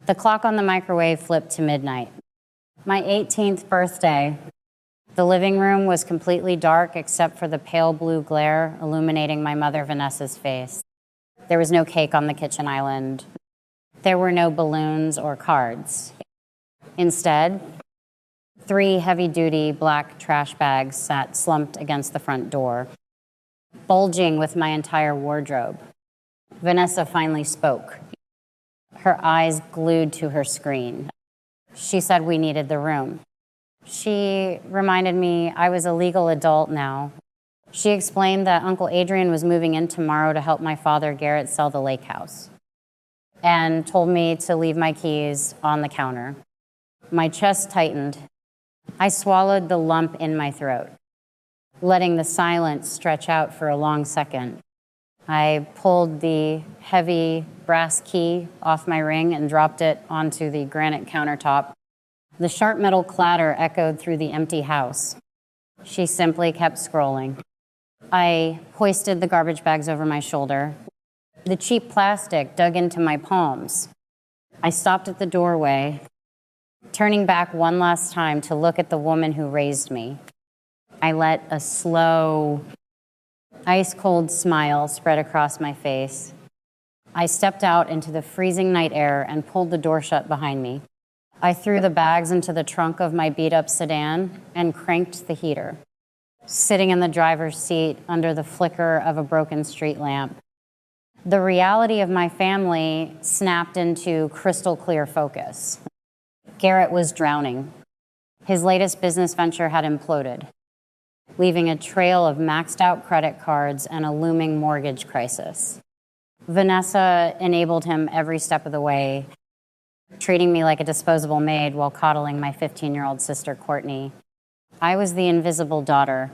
The clock on the microwave flipped to midnight. My 18th birthday. The living room was completely dark except for the pale blue glare illuminating my mother Vanessa's face. There was no cake on the kitchen island. There were no balloons or cards. Instead, 3 heavy-duty black trash bags sat slumped against the front door, bulging with my entire wardrobe. Vanessa finally spoke, her eyes glued to her screen. She said we needed the room. She reminded me I was a legal adult now. She explained that Uncle Adrian was moving in tomorrow to help my father, Garrett, sell the lake house, and told me to leave my keys on the counter. My chest tightened. I swallowed the lump in my throat, letting the silence stretch out for a long second. I pulled the heavy brass key off my ring and dropped it onto the granite countertop. The sharp metal clatter echoed through the empty house. She simply kept scrolling. I hoisted the garbage bags over my shoulder. The cheap plastic dug into my palms. I stopped at the doorway, turning back one last time to look at the woman who raised me. I let a slow, ice-cold smile spread across my face. I stepped out into the freezing night air and pulled the door shut behind me. I threw the bags into the trunk of my beat-up sedan and cranked the heater, sitting in the driver's seat under the flicker of a broken street lamp. The reality of my family snapped into crystal clear focus. Garrett was drowning. His latest business venture had imploded, leaving a trail of maxed out credit cards and a looming mortgage crisis. Vanessa enabled him every step of the way, treating me like a disposable maid while coddling my 15-year-old sister, Courtney. I was the invisible daughter,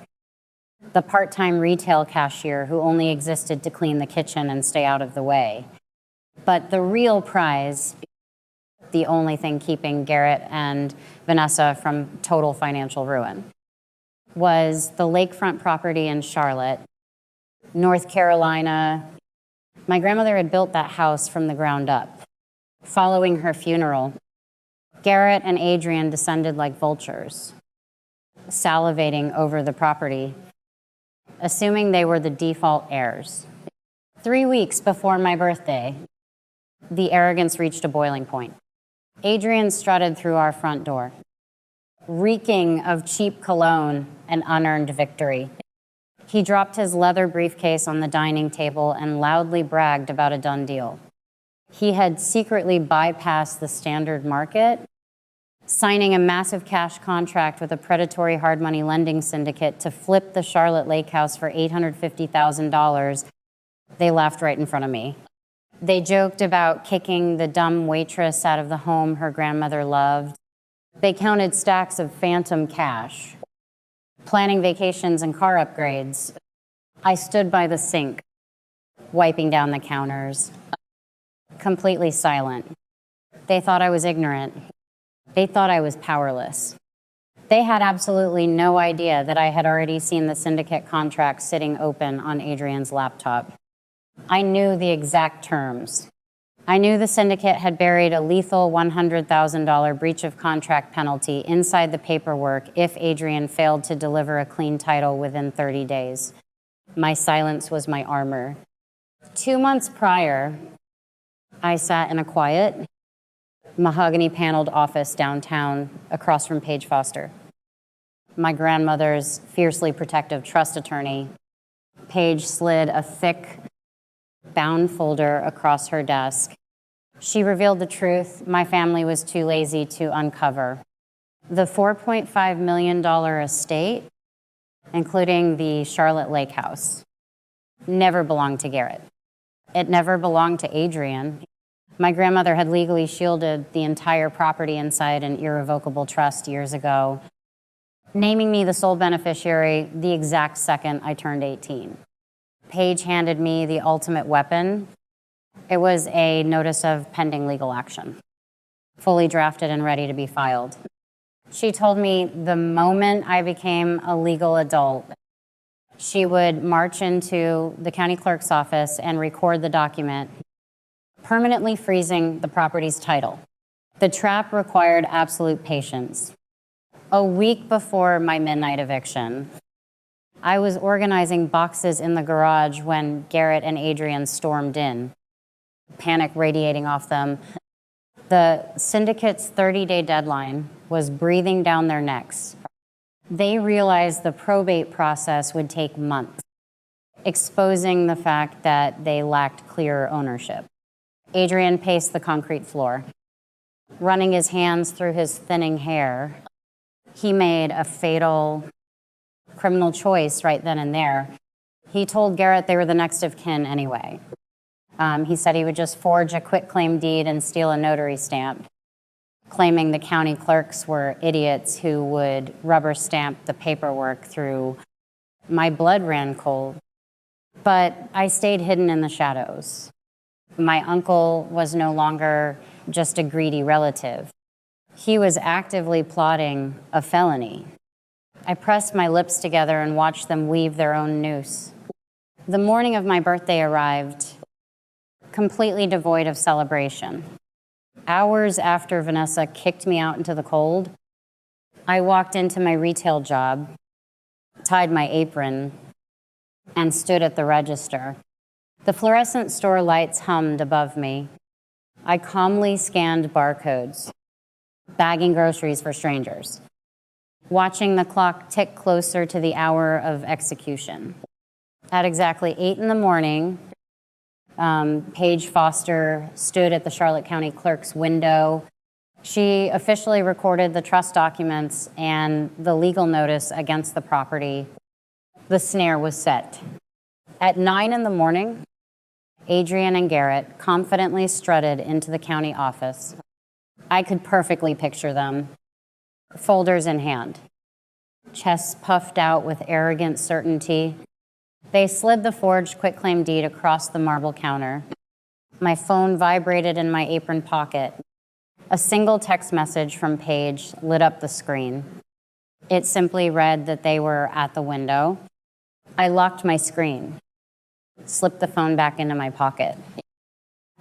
the part-time retail cashier who only existed to clean the kitchen and stay out of the way. But the real prize, the only thing keeping Garrett and Vanessa from total financial ruin, was the lakefront property in Charlotte, North Carolina. My grandmother had built that house from the ground up. Following her funeral, Garrett and Adrian descended like vultures, salivating over the property, assuming they were the default heirs. 3 weeks before my birthday, the arrogance reached a boiling point. Adrian strutted through our front door, reeking of cheap cologne and unearned victory. He dropped his leather briefcase on the dining table and loudly bragged about a done deal. He had secretly bypassed the standard market, signing a massive cash contract with a predatory hard money lending syndicate to flip the Charlotte Lake House for $850,000. They laughed right in front of me. They joked about kicking the dumb waitress out of the home her grandmother loved. They counted stacks of phantom cash, planning vacations and car upgrades. I stood by the sink, wiping down the counters, completely silent. They thought I was ignorant. They thought I was powerless. They had absolutely no idea that I had already seen the syndicate contract sitting open on Adrian's laptop. I knew the exact terms. I knew the syndicate had buried a lethal $100,000 breach of contract penalty inside the paperwork if Adrian failed to deliver a clean title within 30 days. My silence was my armor. 2 months prior, I sat in a quiet, mahogany-paneled office downtown across from Paige Foster, my grandmother's fiercely protective trust attorney. Paige slid a thick, bound folder across her desk. She revealed the truth my family was too lazy to uncover. The $4.5 million estate, including the Charlotte Lake House, never belonged to Garrett. It never belonged to Adrian. My grandmother had legally shielded the entire property inside an irrevocable trust years ago, naming me the sole beneficiary the exact second I turned 18. Paige handed me the ultimate weapon. It was a notice of pending legal action, fully drafted and ready to be filed. She told me the moment I became a legal adult, she would march into the county clerk's office and record the document, permanently freezing the property's title The trap required absolute patience. A week before my midnight eviction, I was organizing boxes in the garage when Garrett and Adrian stormed in, panic radiating off them. The syndicate's 30-day deadline was breathing down their necks. They realized the probate process would take months, exposing the fact that they lacked clear ownership. Adrian paced the concrete floor, running his hands through his thinning hair. He made a fatal criminal choice right then and there. He told Garrett they were the next of kin anyway. He said he would just forge a quitclaim deed and steal a notary stamp, claiming the county clerks were idiots who would rubber stamp the paperwork through. My blood ran cold, but I stayed hidden in the shadows. My uncle was no longer just a greedy relative. He was actively plotting a felony. I pressed my lips together and watched them weave their own noose. The morning of my birthday arrived, completely devoid of celebration. Hours after Vanessa kicked me out into the cold, I walked into my retail job, tied my apron, and stood at the register. The fluorescent store lights hummed above me. I calmly scanned barcodes, bagging groceries for strangers, watching the clock tick closer to the hour of execution. At exactly 8 in the morning, Paige Foster stood at the Charlotte County Clerk's window. She officially recorded the trust documents and the legal notice against the property. The snare was set. At 9 in the morning, Adrian and Garrett confidently strutted into the county office. I could perfectly picture them, folders in hand, chests puffed out with arrogant certainty. They slid the forged quitclaim deed across the marble counter. My phone vibrated in my apron pocket. A single text message from Paige lit up the screen. It simply read that they were at the window. I locked my screen, slipped the phone back into my pocket,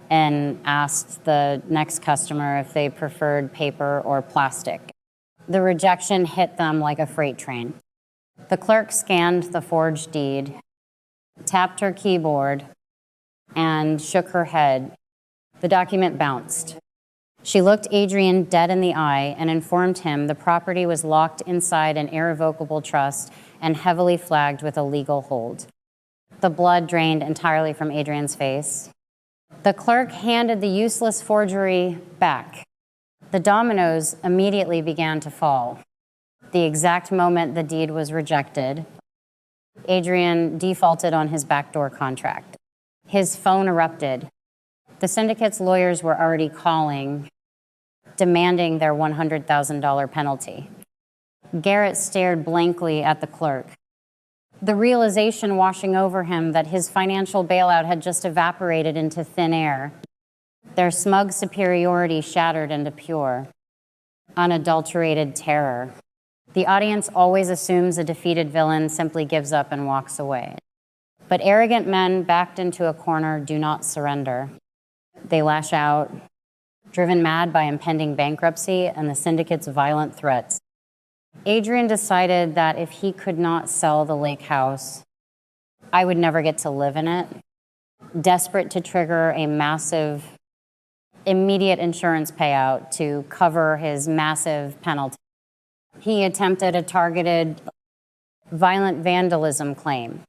and asked the next customer if they preferred paper or plastic. The rejection hit them like a freight train. The clerk scanned the forged deed, tapped her keyboard, and shook her head. The document bounced. She looked Adrian dead in the eye and informed him the property was locked inside an irrevocable trust and heavily flagged with a legal hold. The blood drained entirely from Adrian's face. The clerk handed the useless forgery back. The dominoes immediately began to fall. The exact moment the deed was rejected, Adrian defaulted on his backdoor contract. His phone erupted. The syndicate's lawyers were already calling, demanding their $100,000 penalty. Garrett stared blankly at the clerk, the realization washing over him that his financial bailout had just evaporated into thin air. Their smug superiority shattered into pure, unadulterated terror. The audience always assumes a defeated villain simply gives up and walks away. But arrogant men backed into a corner do not surrender. They lash out, driven mad by impending bankruptcy and the syndicate's violent threats. Adrian decided that if he could not sell the lake house, I would never get to live in it. Desperate to trigger a massive, immediate insurance payout to cover his massive penalty, he attempted a targeted violent vandalism claim.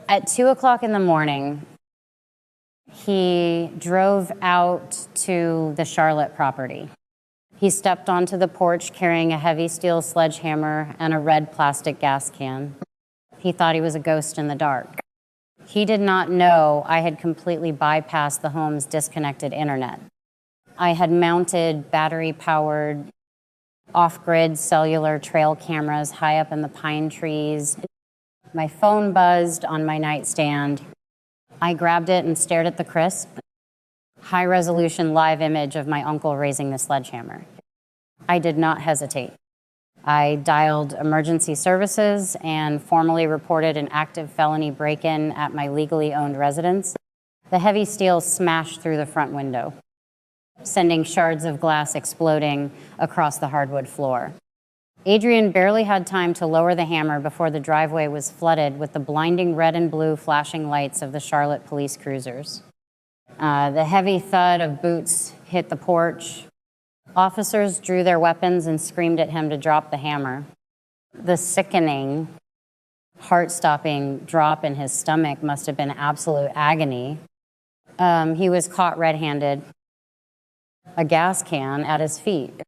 At 2 o'clock in the morning, he drove out to the Charlotte property. He stepped onto the porch carrying a heavy steel sledgehammer and a red plastic gas can. He thought he was a ghost in the dark. He did not know I had completely bypassed the home's disconnected internet. I had mounted battery-powered, off-grid cellular trail cameras high up in the pine trees. My phone buzzed on my nightstand. I grabbed it and stared at the crisp, high-resolution live image of my uncle raising the sledgehammer. I did not hesitate. I dialed emergency services and formally reported an active felony break-in at my legally owned residence. The heavy steel smashed through the front window. sending shards of glass exploding across the hardwood floor. Adrian barely had time to lower the hammer before the driveway was flooded with the blinding red and blue flashing lights of the Charlotte police cruisers. The heavy thud of boots hit the porch. Officers drew their weapons and screamed at him to drop the hammer. The sickening, heart-stopping drop in his stomach must have been absolute agony. He was caught red-handed, a gas can at his feet,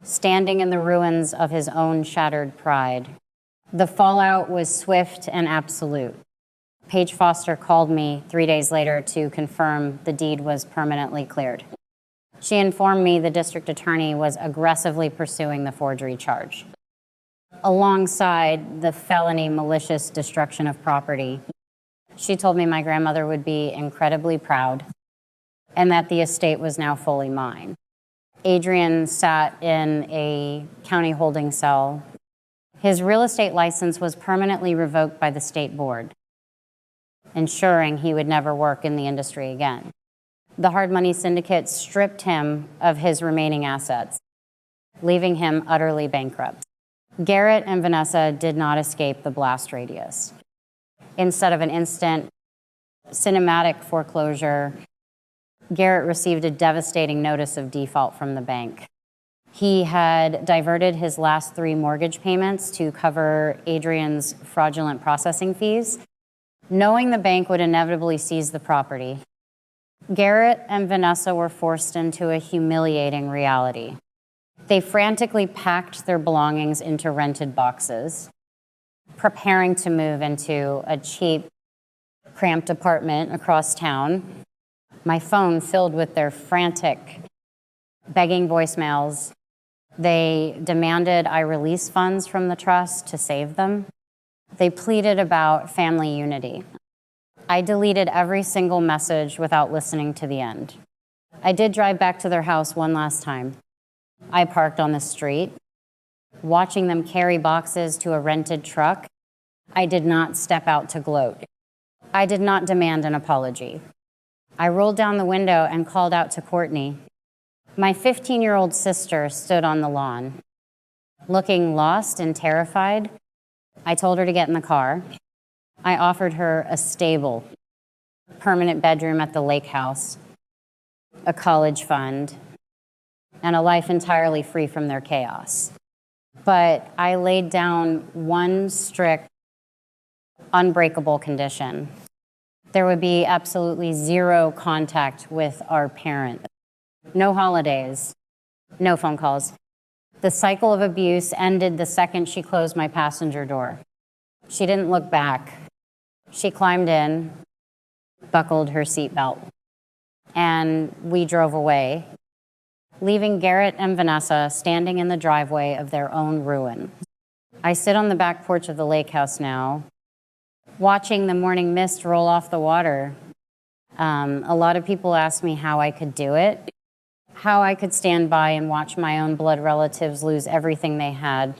standing in the ruins of his own shattered pride. The fallout was swift and absolute. Paige Foster called me 3 days later to confirm the deed was permanently cleared. She informed me the district attorney was aggressively pursuing the forgery charge, alongside the felony malicious destruction of property. She told me my grandmother would be incredibly proud and that the estate was now fully mine. Adrian sat in a county holding cell. His real estate license was permanently revoked by the state board, ensuring he would never work in the industry again. The hard money syndicate stripped him of his remaining assets, leaving him utterly bankrupt. Garrett and Vanessa did not escape the blast radius. Instead of an instant cinematic foreclosure, Garrett received a devastating notice of default from the bank. He had diverted his last 3 mortgage payments to cover Adrian's fraudulent processing fees, knowing the bank would inevitably seize the property. Garrett and Vanessa were forced into a humiliating reality. They frantically packed their belongings into rented boxes, preparing to move into a cheap, cramped apartment across town. My phone filled with their frantic, begging voicemails. They demanded I release funds from the trust to save them. They pleaded about family unity. I deleted every single message without listening to the end. I did drive back to their house one last time. I parked on the street, watching them carry boxes to a rented truck. I did not step out to gloat. I did not demand an apology. I rolled down the window and called out to Courtney. My 15-year-old sister stood on the lawn. Looking lost and terrified, I told her to get in the car. I offered her a stable, permanent bedroom at the lake house, a college fund, and a life entirely free from their chaos. But I laid down one strict, unbreakable condition. There would be absolutely zero contact with our parent. No holidays, no phone calls. The cycle of abuse ended the second she closed my passenger door. She didn't look back. She climbed in, buckled her seatbelt, and we drove away, leaving Garrett and Vanessa standing in the driveway of their own ruin. I sit on the back porch of the lake house now, watching the morning mist roll off the water. A lot of people ask me how I could do it, how I could stand by and watch my own blood relatives lose everything they had.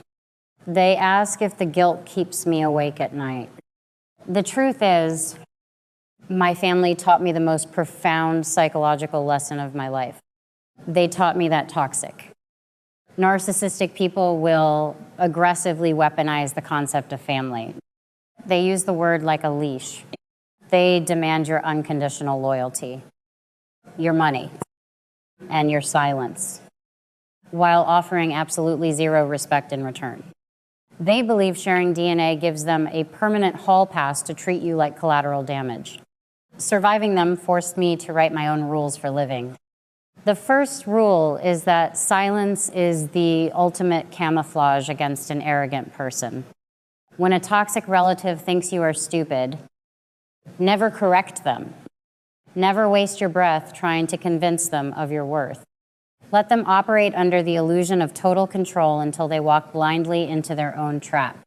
They ask if the guilt keeps me awake at night. The truth is, my family taught me the most profound psychological lesson of my life. They taught me that toxic, narcissistic people will aggressively weaponize the concept of family. They use the word like a leash. They demand your unconditional loyalty, your money, and your silence, while offering absolutely zero respect in return. They believe sharing DNA gives them a permanent hall pass to treat you like collateral damage. Surviving them forced me to write my own rules for living. The first rule is that silence is the ultimate camouflage against an arrogant person. When a toxic relative thinks you are stupid, never correct them. Never waste your breath trying to convince them of your worth. Let them operate under the illusion of total control until they walk blindly into their own trap.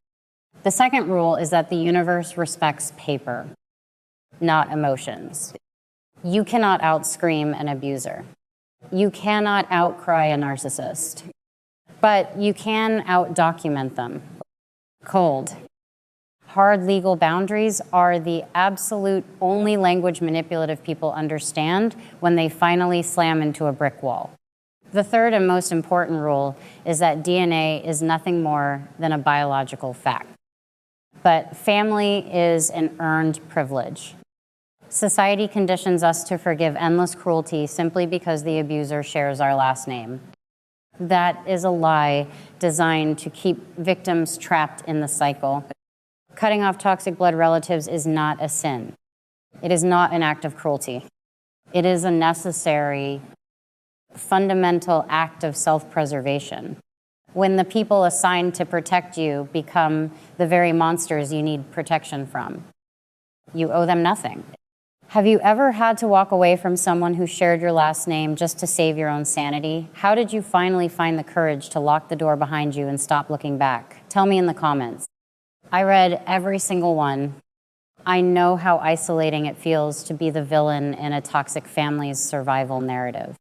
The second rule is that the universe respects paper, not emotions. You cannot outscream an abuser. You cannot outcry a narcissist. But you can outdocument them. Cold, hard legal boundaries are the absolute only language manipulative people understand when they finally slam into a brick wall. The third and most important rule is that DNA is nothing more than a biological fact. But family is an earned privilege. Society conditions us to forgive endless cruelty simply because the abuser shares our last name. That is a lie designed to keep victims trapped in the cycle. Cutting off toxic blood relatives is not a sin. It is not an act of cruelty. It is a necessary, fundamental act of self-preservation. When the people assigned to protect you become the very monsters you need protection from, you owe them nothing. Have you ever had to walk away from someone who shared your last name just to save your own sanity? How did you finally find the courage to lock the door behind you and stop looking back? Tell me in the comments. I read every single one. I know how isolating it feels to be the villain in a toxic family's survival narrative.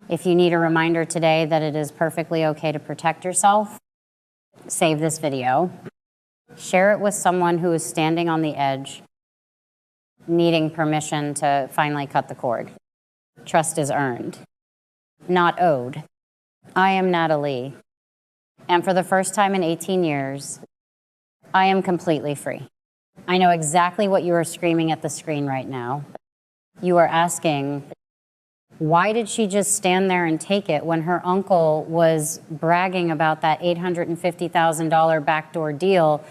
If you need a reminder today that it is perfectly okay to protect yourself, save this video. Share it with someone who is standing on the edge, needing permission to finally cut the cord. Trust is earned, not owed. I am Natalie, and for the first time in 18 years, I am completely free. I know exactly what you are screaming at the screen right now. You are asking, why did she just stand there and take it when her uncle was bragging about that $850,000 backdoor deal?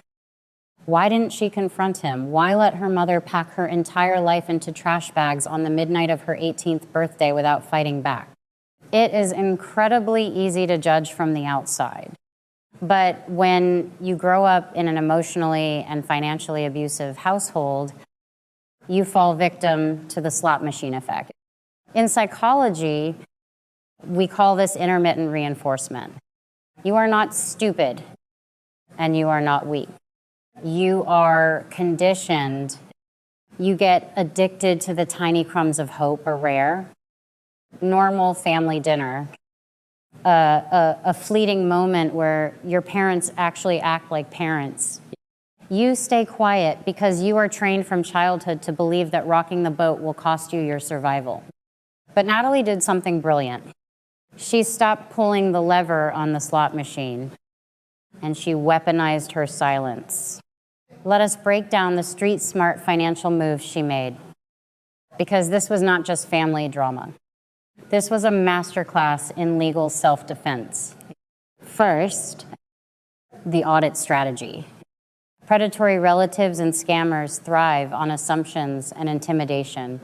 Why didn't she confront him? Why let her mother pack her entire life into trash bags on the midnight of her 18th birthday without fighting back? It is incredibly easy to judge from the outside. But when you grow up in an emotionally and financially abusive household, you fall victim to the slot machine effect. In psychology, we call this intermittent reinforcement. You are not stupid, and you are not weak. You are conditioned. You get addicted to the tiny crumbs of hope or rare. Normal family dinner. A fleeting moment where your parents actually act like parents. You stay quiet because you are trained from childhood to believe that rocking the boat will cost you your survival. But Natalie did something brilliant. She stopped pulling the lever on the slot machine, and she weaponized her silence. Let us break down the street-smart financial moves she made, because this was not just family drama. This was a masterclass in legal self-defense. First, the audit strategy. Predatory relatives and scammers thrive on assumptions and intimidation.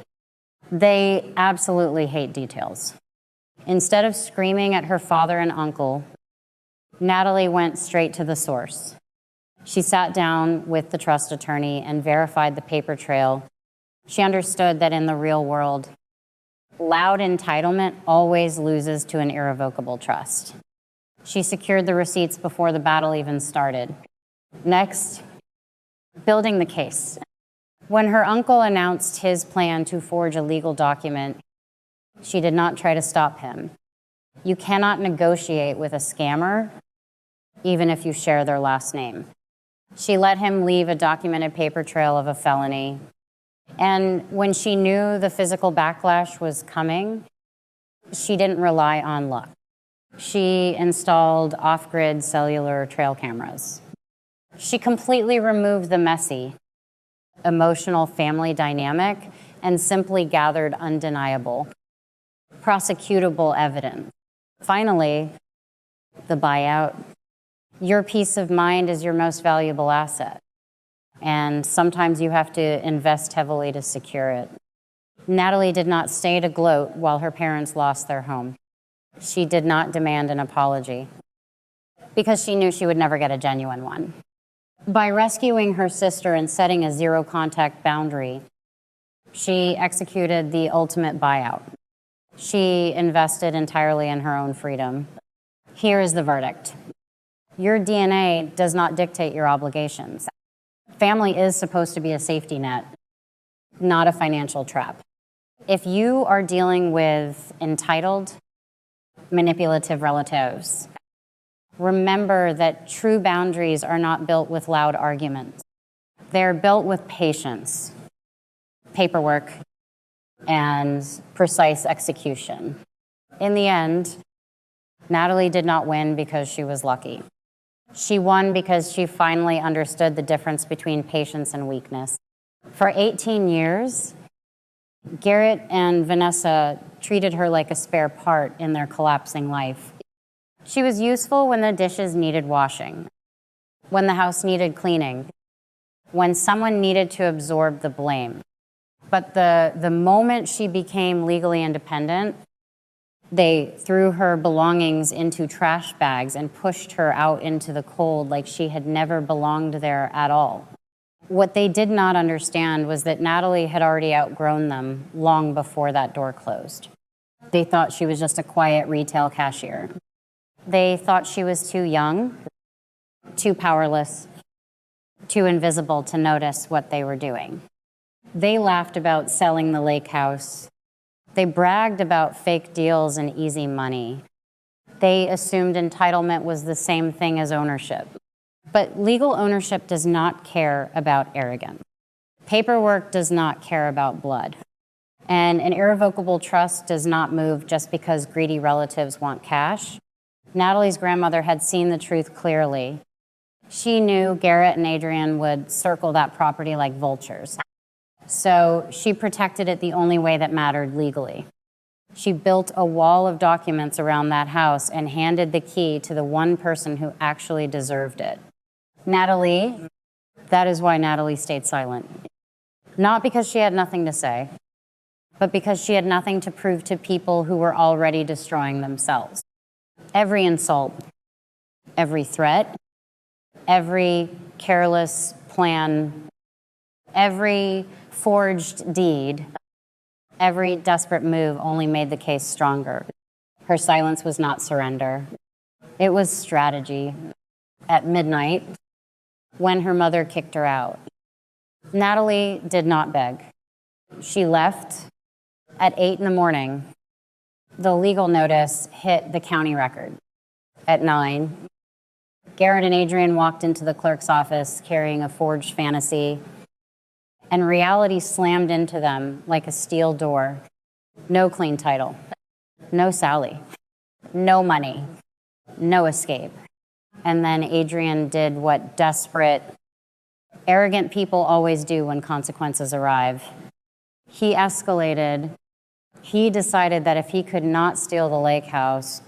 They absolutely hate details. Instead of screaming at her father and uncle, Natalie went straight to the source. She sat down with the trust attorney and verified the paper trail. She understood that in the real world, loud entitlement always loses to an irrevocable trust. She secured the receipts before the battle even started. Next, building the case. When her uncle announced his plan to forge a legal document, she did not try to stop him. You cannot negotiate with a scammer, even if you share their last name. She let him leave a documented paper trail of a felony. And when she knew the physical backlash was coming, she didn't rely on luck. She installed off-grid cellular trail cameras. She completely removed the messy, emotional family dynamic and simply gathered undeniable, prosecutable evidence. Finally, the buyout. Your peace of mind is your most valuable asset, and sometimes you have to invest heavily to secure it. Natalie did not stay to gloat while her parents lost their home. She did not demand an apology because she knew she would never get a genuine one. By rescuing her sister and setting a zero-contact boundary, she executed the ultimate buyout. She invested entirely in her own freedom. Here is the verdict. Your DNA does not dictate your obligations. Family is supposed to be a safety net, not a financial trap. If you are dealing with entitled, manipulative relatives, remember that true boundaries are not built with loud arguments. They're built with patience, paperwork, and precise execution. In the end, Natalie did not win because she was lucky. She won because she finally understood the difference between patience and weakness. For 18 years, Garrett and Vanessa treated her like a spare part in their collapsing life. She was useful when the dishes needed washing, when the house needed cleaning, when someone needed to absorb the blame. But the moment she became legally independent, they threw her belongings into trash bags and pushed her out into the cold like she had never belonged there at all. What they did not understand was that Natalie had already outgrown them long before that door closed. They thought she was just a quiet retail cashier. They thought she was too young, too powerless, too invisible to notice what they were doing. They laughed about selling the lake house. They bragged about fake deals and easy money. They assumed entitlement was the same thing as ownership. But legal ownership does not care about arrogance. Paperwork does not care about blood. And an irrevocable trust does not move just because greedy relatives want cash. Natalie's grandmother had seen the truth clearly. She knew Garrett and Adrian would circle that property like vultures. So she protected it the only way that mattered legally. She built a wall of documents around that house and handed the key to the one person who actually deserved it. Natalie. That is why Natalie stayed silent. Not because she had nothing to say, but because she had nothing to prove to people who were already destroying themselves. Every insult, every threat, every careless plan, every forged deed, every desperate move only made the case stronger. Her silence was not surrender. It was strategy. At midnight, when her mother kicked her out, Natalie did not beg. She left at 8 a.m. The legal notice hit the county record. At 9, Garrett and Adrian walked into the clerk's office carrying a forged fantasy, and reality slammed into them like a steel door. No clean title, no Sally, no money, no escape. And then Adrian did what desperate, arrogant people always do when consequences arrive. He escalated. He decided that if he could not steal the lake house,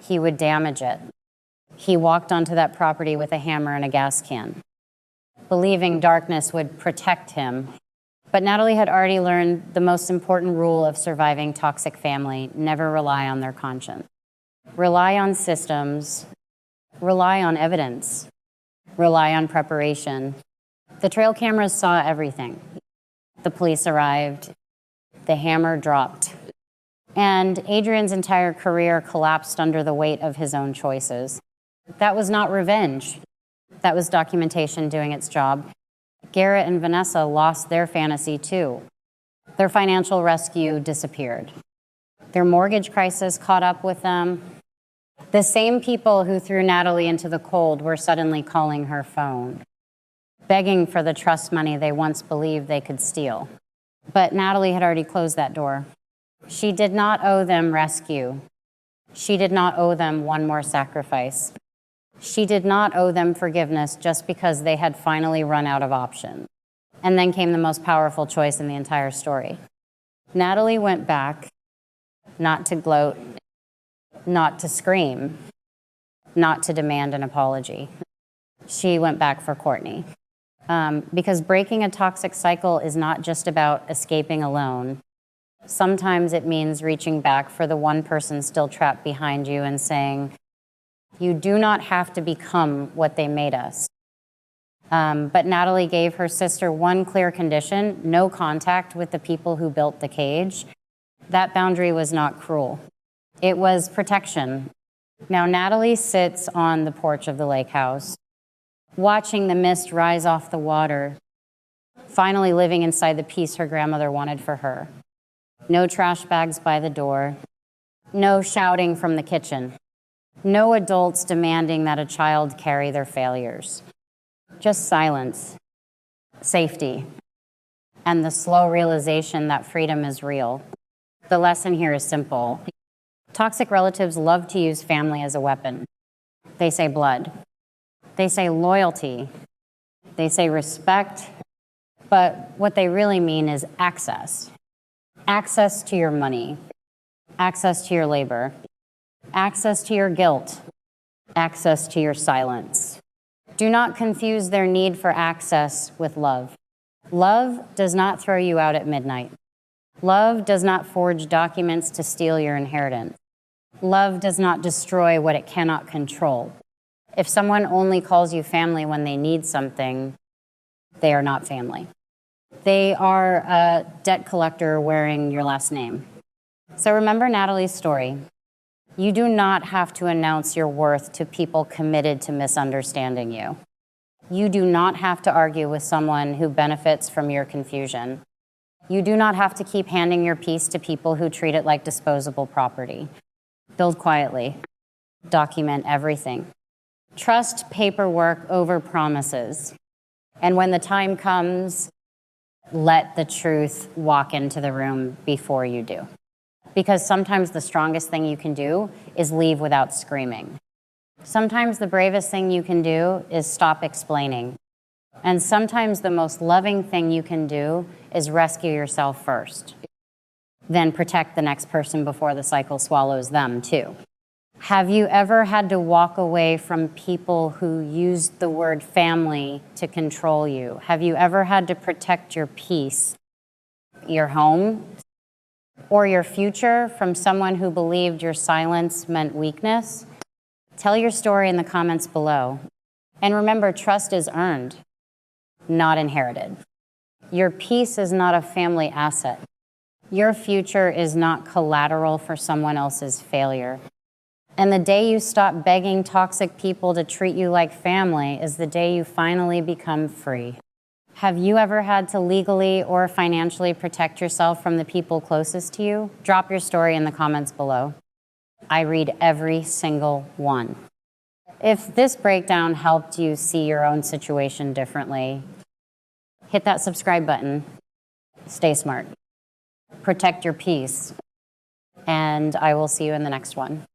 he would damage it. He walked onto that property with a hammer and a gas can, believing darkness would protect him. But Natalie had already learned the most important rule of surviving toxic family: never rely on their conscience. Rely on systems, rely on evidence, rely on preparation. The trail cameras saw everything. The police arrived, the hammer dropped, and Adrian's entire career collapsed under the weight of his own choices. That was not revenge. That was documentation doing its job. Garrett and Vanessa lost their fantasy too. Their financial rescue disappeared. Their mortgage crisis caught up with them. The same people who threw Natalie into the cold were suddenly calling her phone, begging for the trust money they once believed they could steal. But Natalie had already closed that door. She did not owe them rescue. She did not owe them one more sacrifice. She did not owe them forgiveness just because they had finally run out of options. And then came the most powerful choice in the entire story. Natalie went back, not to gloat, not to scream, not to demand an apology. She went back for Courtney. Because breaking a toxic cycle is not just about escaping alone. Sometimes it means reaching back for the one person still trapped behind you and saying, you do not have to become what they made us. But Natalie gave her sister one clear condition: no contact with the people who built the cage. That boundary was not cruel. It was protection. Now Natalie sits on the porch of the lake house, watching the mist rise off the water, finally living inside the peace her grandmother wanted for her. No trash bags by the door, no shouting from the kitchen, no adults demanding that a child carry their failures. Just silence. safety, and the slow realization that freedom is real. The lesson here is simple. Toxic relatives love to use family as a weapon. They say blood. They say loyalty. They say respect. But what they really mean is access. Access to your money. Access to your labor. Access to your guilt. Access to your silence. Do not confuse their need for access with love. Love does not throw you out at midnight. Love does not forge documents to steal your inheritance. Love does not destroy what it cannot control. If someone only calls you family when they need something, they are not family. They are a debt collector wearing your last name. So remember Natalie's story. You do not have to announce your worth to people committed to misunderstanding you. You do not have to argue with someone who benefits from your confusion. You do not have to keep handing your peace to people who treat it like disposable property. Build quietly. Document everything. Trust paperwork over promises. And when the time comes, let the truth walk into the room before you do. Because sometimes the strongest thing you can do is leave without screaming. Sometimes the bravest thing you can do is stop explaining. And sometimes the most loving thing you can do is rescue yourself first. Then protect the next person before the cycle swallows them too. Have you ever had to walk away from people who used the word family to control you? Have you ever had to protect your peace, your home, or your future from someone who believed your silence meant weakness? Tell your story in the comments below. And remember, trust is earned, not inherited. Your peace is not a family asset. Your future is not collateral for someone else's failure. And the day you stop begging toxic people to treat you like family is the day you finally become free. Have you ever had to legally or financially protect yourself from the people closest to you? Drop your story in the comments below. I read every single one. If this breakdown helped you see your own situation differently, hit that subscribe button. Stay smart. Protect your peace. And I will see you in the next one.